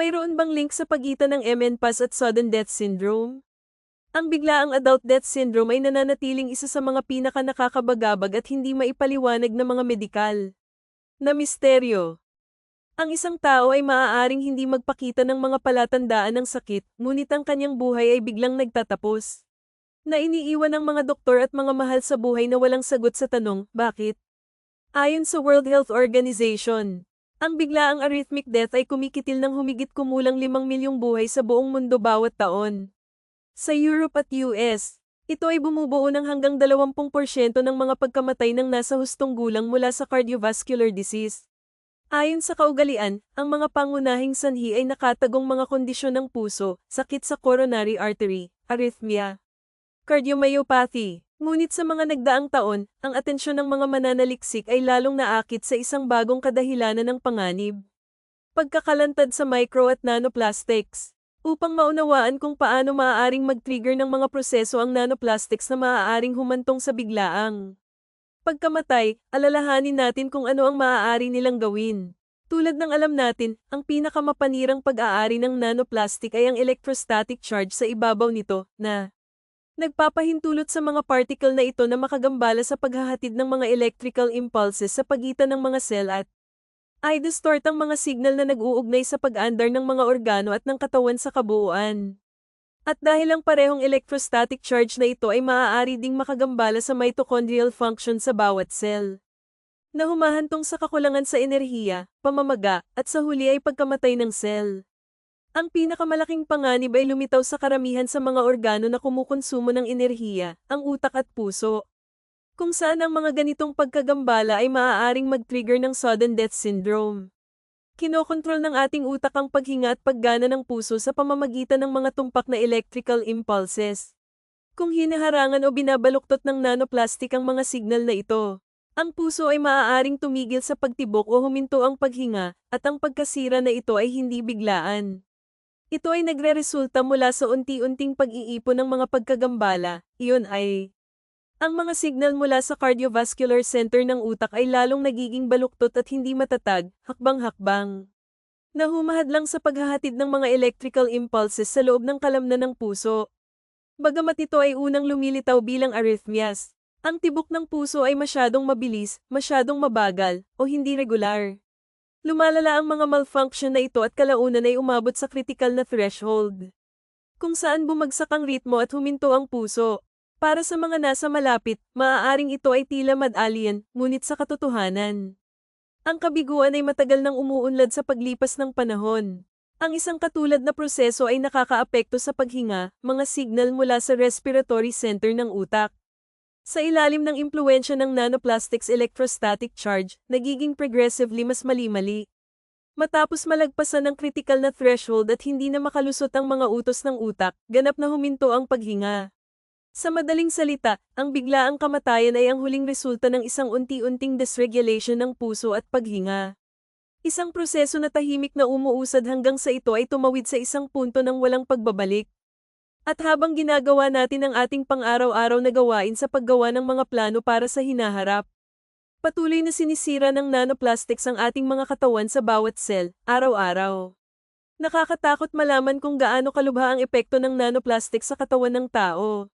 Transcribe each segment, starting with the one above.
Mayroon bang link sa pagitan ng MNPAS at sudden death syndrome? Ang biglaang adult death syndrome ay nananatiling isa sa mga pinaka-nakakabagabag at hindi maipaliwanag na mga medikal na misteryo. Ang isang tao ay maaaring hindi magpakita ng mga palatandaan ng sakit, ngunit ang kanyang buhay ay biglang nagtatapos. Na iniiwan ng mga doktor at mga mahal sa buhay na walang sagot sa tanong, bakit? Ayon sa World Health Organization, ang biglaang arrhythmic death ay kumikitil ng humigit kumulang 5 milyong buhay sa buong mundo bawat taon. Sa Europe at US, ito ay bumubuo ng hanggang 20% ng mga pagkamatay ng nasa hustong gulang mula sa cardiovascular disease. Ayon sa kaugalian, ang mga pangunahing sanhi ay nakatagong mga kondisyon ng puso, sakit sa coronary artery, arrhythmia, cardiomyopathy. Ngunit sa mga nagdaang taon, ang atensyon ng mga mananaliksik ay lalong naakit sa isang bagong kadahilanan ng panganib. Pagkakalantad sa micro at nanoplastics. Upang maunawaan kung paano maaaring mag-trigger ng mga proseso ang nanoplastics na maaaring humantong sa biglaang pagkamatay, alalahanin natin kung ano ang maaari nilang gawin. Tulad ng alam natin, ang pinakamapanirang pag-aari ng nanoplastic ay ang electrostatic charge sa ibabaw nito, na nagpapahintulot sa mga particle na ito na makagambala sa paghahatid ng mga electrical impulses sa pagitan ng mga cell at ay distort ang mga signal na nag-uugnay sa pag-andar ng mga organo at ng katawan sa kabuuan. At dahil ang parehong electrostatic charge na ito ay maaari ding makagambala sa mitochondrial function sa bawat cell, na humahantong sa kakulangan sa enerhiya, pamamaga, at sa huli ay pagkamatay ng cell. Ang pinakamalaking panganib ay lumitaw sa karamihan sa mga organo na kumukonsumo ng enerhiya, ang utak at puso. Kung saan ang mga ganitong pagkagambala ay maaaring mag-trigger ng sudden death syndrome. Kinokontrol ng ating utak ang paghinga at paggana ng puso sa pamamagitan ng mga tumpak na electrical impulses. Kung hinaharangan o binabaluktot ng nanoplastic ang mga signal na ito, ang puso ay maaaring tumigil sa pagtibok o huminto ang paghinga, at ang pagkasira na ito ay hindi biglaan. Ito ay nagreresulta mula sa unti-unting pag-iipon ng mga pagkagambala, iyon ay ang mga signal mula sa cardiovascular center ng utak ay lalong nagiging baluktot at hindi matatag, hakbang-hakbang. Nahumahad lang sa paghahatid ng mga electrical impulses sa loob ng kalamnan ng puso. Bagamat ito ay unang lumilitaw bilang arrhythmias, ang tibok ng puso ay masyadong mabilis, masyadong mabagal, o hindi regular. Lumalala ang mga malfunction na ito at kalaunan ay umabot sa critical na threshold, kung saan bumagsak ang ritmo at huminto ang puso. Para sa mga nasa malapit, maaaring ito ay tila mad-alien, ngunit sa katotohanan, ang kabiguan ay matagal nang umuunlad sa paglipas ng panahon. Ang isang katulad na proseso ay nakakaapekto sa paghinga, mga signal mula sa respiratory center ng utak. Sa ilalim ng impluwensya ng nanoplastics electrostatic charge, nagiging progressively mas mali-mali. Matapos malagpasan ng critical na threshold at hindi na makalusot ang mga utos ng utak, ganap na huminto ang paghinga. Sa madaling salita, ang biglaang kamatayan ay ang huling resulta ng isang unti-unting dysregulation ng puso at paghinga. Isang proseso na tahimik na umuusad hanggang sa ito ay tumawid sa isang punto ng walang pagbabalik. At habang ginagawa natin ang ating pang-araw-araw na gawain sa paggawa ng mga plano para sa hinaharap, patuloy na sinisira ng nanoplastics ang ating mga katawan sa bawat cell, araw-araw. Nakakatakot malaman kung gaano kalubha ang epekto ng nanoplastics sa katawan ng tao.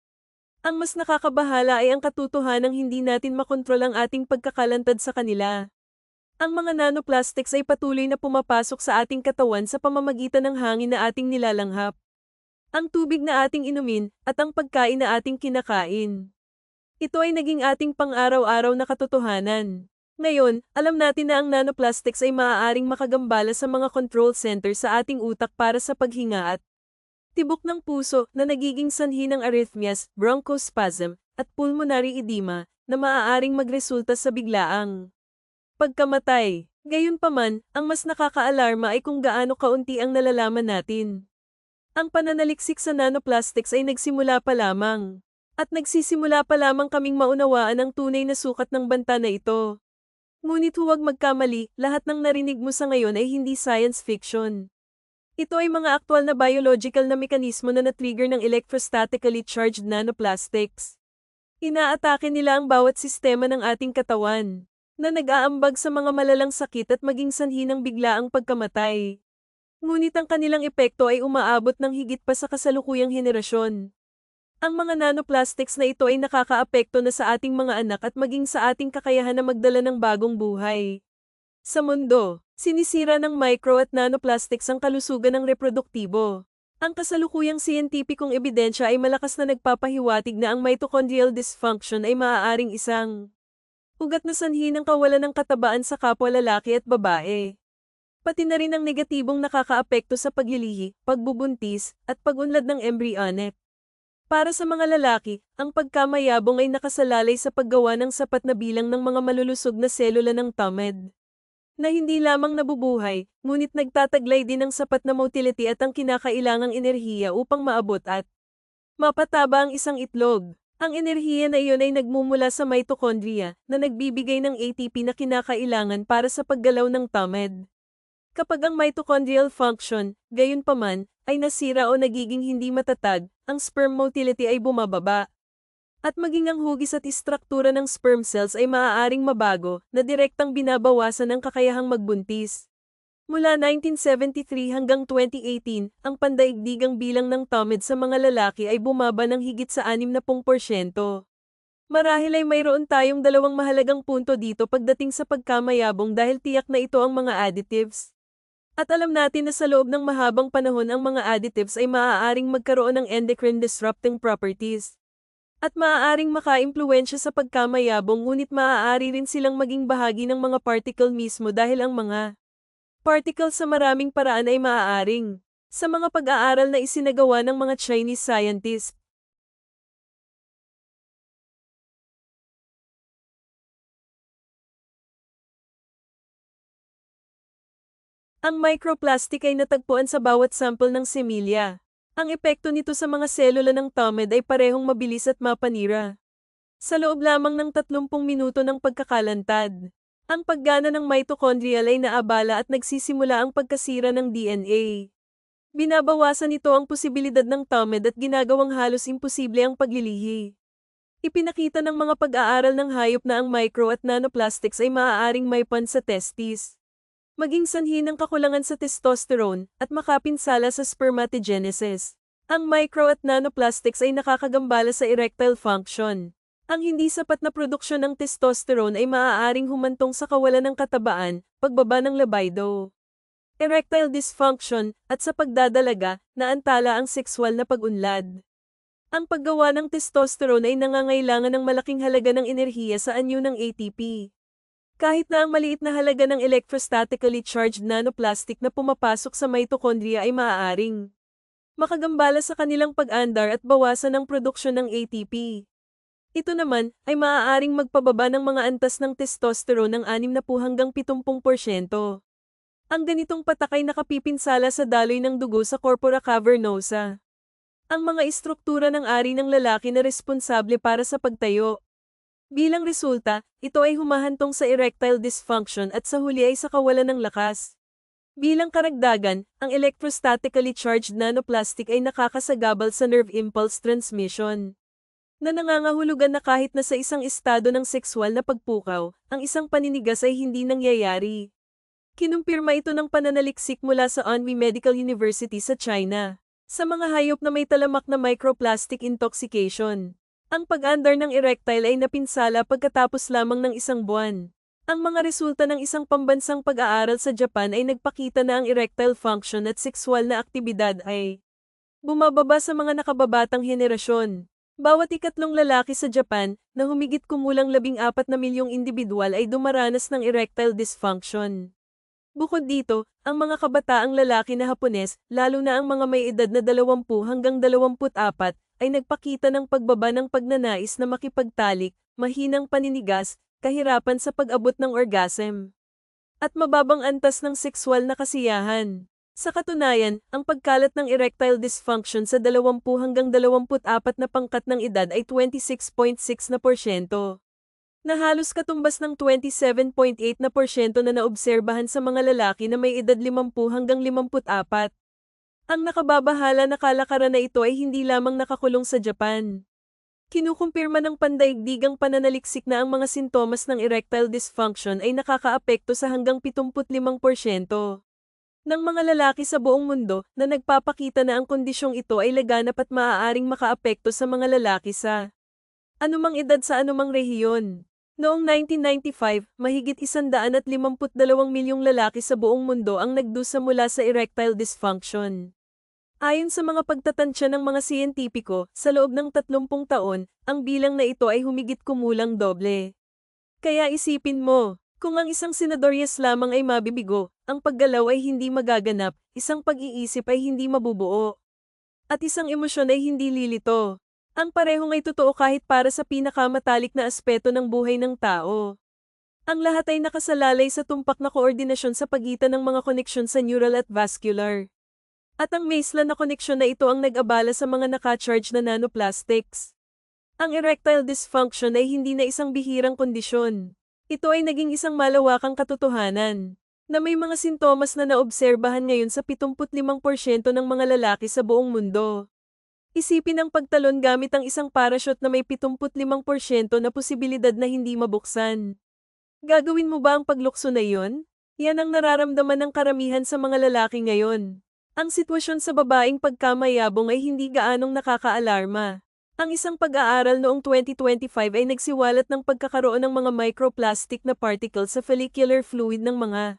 Ang mas nakakabahala ay ang katotohanang hindi natin makontrol ang ating pagkakalantad sa kanila. Ang mga nanoplastics ay patuloy na pumapasok sa ating katawan sa pamamagitan ng hangin na ating nilalanghap, ang tubig na ating inumin, at ang pagkain na ating kinakain. Ito ay naging ating pang-araw-araw na katotohanan. Ngayon, alam natin na ang nanoplastics ay maaaring makagambala sa mga control center sa ating utak para sa paghinga at tibok ng puso na nagiging sanhi ng arrhythmias, bronchospasm, at pulmonary edema na maaaring magresulta sa biglaang pagkamatay. Gayunpaman, ang mas nakakaalarma ay kung gaano kaunti ang nalalaman natin. Ang pananaliksik sa nanoplastics ay nagsimula pa lamang. At nagsisimula pa lamang kaming maunawaan ang tunay na sukat ng banta na ito. Ngunit huwag magkamali, lahat ng narinig mo sa ngayon ay hindi science fiction. Ito ay mga aktwal na biological na mekanismo na na-trigger ng electrostatically charged nanoplastics. Inaatake nila ang bawat sistema ng ating katawan, na nag-aambag sa mga malalang sakit at maging sanhi ng biglaang pagkamatay. Ngunit ang kanilang epekto ay umaabot ng higit pa sa kasalukuyang henerasyon. Ang mga nanoplastics na ito ay nakakaapekto na sa ating mga anak at maging sa ating kakayahan na magdala ng bagong buhay. Sa mundo, sinisira ng micro at nanoplastics ang kalusugan ng reproduktibo. Ang kasalukuyang siyentipikong ebidensya ay malakas na nagpapahiwatig na ang mitochondrial dysfunction ay maaaring isang ugat na sanhi ng kawalan ng katabaan sa kapwa lalaki at babae. Pati na rin ang negatibong nakakaapekto sa paglilihi, pagbubuntis, at pagunlad ng embryonic. Para sa mga lalaki, ang pagkamayabong ay nakasalalay sa paggawa ng sapat na bilang ng mga malulusog na selula ng TAMED na hindi lamang nabubuhay, ngunit nagtataglay din ng sapat na motility at ang kinakailangang enerhiya upang maabot at mapataba ang isang itlog. Ang enerhiya na iyon ay nagmumula sa mitochondria na nagbibigay ng ATP na kinakailangan para sa paggalaw ng TAMED. Kapag ang mitochondrial function, gayunpaman, ay nasira o nagiging hindi matatag, ang sperm motility ay bumababa. At maging ang hugis at istruktura ng sperm cells ay maaaring mabago na direktang binabawasan ang kakayahang magbuntis. Mula 1973 hanggang 2018, ang pandaigdigang bilang ng TAMED sa mga lalaki ay bumaba ng higit sa 60%. Marahil ay mayroon tayong dalawang mahalagang punto dito pagdating sa pagkamayabong dahil tiyak na ito ang mga additives. At alam natin na sa loob ng mahabang panahon ang mga additives ay maaaring magkaroon ng endocrine disrupting properties. At maaaring makaimpluwensya sa pagkamayabong ngunit maaari rin silang maging bahagi ng mga particle mismo dahil ang mga particle sa maraming paraan ay maaaring sa mga pag-aaral na isinagawa ng mga Chinese scientists. Ang microplastic ay natagpuan sa bawat sample ng semilya. Ang epekto nito sa mga selula ng TAMED ay parehong mabilis at mapanira. Sa loob lamang ng 30 minuto ng pagkakalantad, ang paggana ng mitochondrial ay naabala at nagsisimula ang pagkasira ng DNA. Binabawasan nito ang posibilidad ng TAMED at ginagawang halos imposible ang paglilihi. Ipinakita ng mga pag-aaral ng hayop na ang micro at nanoplastics ay maaaring maipan sa testis, maging sanhi ng kakulangan sa testosterone, at makapinsala sa spermatogenesis. Ang micro at nanoplastics ay nakakagambala sa erectile function. Ang hindi sapat na produksyon ng testosterone ay maaaring humantong sa kawalan ng katabaan, pagbaba ng libido, erectile dysfunction, at sa pagdadalaga, naantala ang sexual na pag-unlad. Ang paggawa ng testosterone ay nangangailangan ng malaking halaga ng enerhiya sa anyo ng ATP. Kahit na ang maliit na halaga ng electrostatically charged nanoplastic na pumapasok sa mitochondria ay maaaring makagambala sa kanilang pag-andar at bawasan ang produksyon ng ATP. Ito naman ay maaaring magpababa ng mga antas ng testosterone ng 60 hanggang 70%. Ang ganitong patak ay nakapipinsala sa daloy ng dugo sa corpora cavernosa, ang mga istruktura ng ari ng lalaki na responsable para sa pagtayo. Bilang resulta, ito ay humahantong sa erectile dysfunction at sa huli ay sa kawalan ng lakas. Bilang karagdagan, ang electrostatically charged nanoplastic ay nakakasagabal sa nerve impulse transmission, na nangangahulugan na kahit na sa isang estado ng sexual na pagpukaw, ang isang paninigas ay hindi nangyayari. Kinumpirma ito ng pananaliksik mula sa Anhui Medical University sa China, sa mga hayop na may talamak na microplastic intoxication. Ang pag-andar ng erectile ay napinsala pagkatapos lamang ng isang buwan. Ang mga resulta ng isang pambansang pag-aaral sa Japan ay nagpakita na ang erectile function at sexual na aktibidad ay bumababa sa mga nakababatang henerasyon. Bawat ikatlong lalaki sa Japan, na humigit kumulang 14 na milyong individual ay dumaranas ng erectile dysfunction. Bukod dito, ang mga kabataang lalaki na Hapones, lalo na ang mga may edad na 20 hanggang 24, ay nagpakita ng pagbaba ng pagnanais na makipagtalik, mahinang paninigas, kahirapan sa pag-abot ng orgasm, at mababang antas ng sexual na kasiyahan. Sa katunayan, ang pagkalat ng erectile dysfunction sa 20 hanggang 24 na pangkat ng edad ay 26.6%, na halos katumbas ng 27.8% na naobserbahan sa mga lalaki na may edad 50 hanggang 54. Ang nakababahala na kalakaran na ito ay hindi lamang nakakulong sa Japan. Kinukumpirma ng pandaigdigang pananaliksik na ang mga sintomas ng erectile dysfunction ay nakakaapekto sa hanggang 75% ng mga lalaki sa buong mundo na nagpapakita na ang kondisyong ito ay laganap at maaaring makaapekto sa mga lalaki sa anumang edad sa anumang rehiyon. Noong 1995, mahigit 152 milyong lalaki sa buong mundo ang nagdusa mula sa erectile dysfunction. Ayon sa mga pagtatansya ng mga siyentipiko, sa loob ng 30 taon, ang bilang na ito ay humigit kumulang doble. Kaya isipin mo, kung ang isang senadoryas lamang ay mabibigo, ang paggalaw ay hindi magaganap, isang pag-iisip ay hindi mabubuo, at isang emosyon ay hindi lilito. Ang parehong ay totoo kahit para sa pinakamatalik na aspeto ng buhay ng tao. Ang lahat ay nakasalalay sa tumpak na koordinasyon sa pagitan ng mga koneksyon sa neural at vascular. At ang mesla na koneksyon na ito ang nag-abala sa mga nakacharge na nanoplastics. Ang erectile dysfunction ay hindi na isang bihirang kondisyon. Ito ay naging isang malawakang katotohanan, na may mga sintomas na naobserbahan ngayon sa 75% ng mga lalaki sa buong mundo. Isipin ang pagtalon gamit ang isang parachute na may 75% na posibilidad na hindi mabuksan. Gagawin mo ba ang paglukso na iyon? Yan ang nararamdaman ng karamihan sa mga lalaki ngayon. Ang sitwasyon sa babaeng pagkamayabong ay hindi gaanong nakakaalarma. Ang isang pag-aaral noong 2025 ay nagsiwalat ng pagkakaroon ng mga microplastic na particles sa follicular fluid ng mga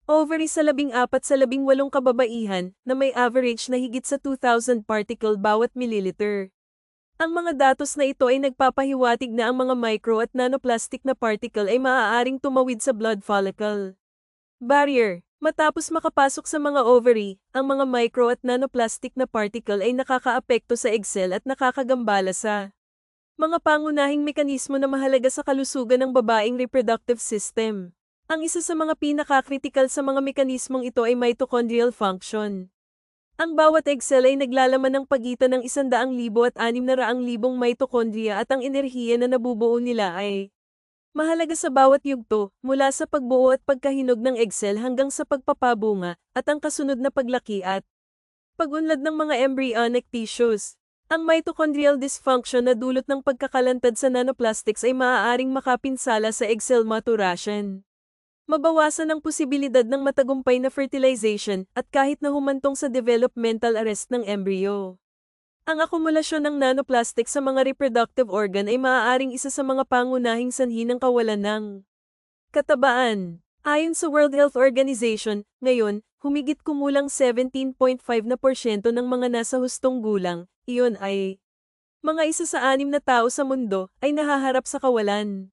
ovary sa 14 sa 18 kababaihan na may average na higit sa 2,000 particle bawat mililiter. Ang mga datos na ito ay nagpapahiwatig na ang mga micro at nanoplastic na particle ay maaaring tumawid sa blood follicle barrier. Matapos makapasok sa mga ovary, ang mga micro at nanoplastic na particle ay nakakaapekto sa egg cell at nakakagambala sa mga pangunahing mekanismo na mahalaga sa kalusugan ng babaeng reproductive system. Ang isa sa mga pinaka-critical sa mga mekanismong ito ay mitochondrial function. Ang bawat egg cell ay naglalaman ng pagitan ng 100,000 at 600,000 mitochondria at ang enerhiya na nabubuo nila ay mahalaga sa bawat yugto, mula sa pagbuo at pagkahinog ng egg cell hanggang sa pagpapabunga, at ang kasunod na paglaki at pag-unlad ng mga embryonic tissues. Ang mitochondrial dysfunction na dulot ng pagkakalantad sa nanoplastics ay maaaring makapinsala sa egg cell maturation. Mabawasan ang posibilidad ng matagumpay na fertilization at kahit na humantong sa developmental arrest ng embryo. Ang akumulasyon ng nanoplastic sa mga reproductive organ ay maaaring isa sa mga pangunahing sanhi ng kawalan ng katabaan. Ayon sa World Health Organization, ngayon, humigit kumulang 17.5% ng mga nasa hustong gulang, iyon ay mga 1 sa 6 na tao sa mundo, ay nahaharap sa kawalan.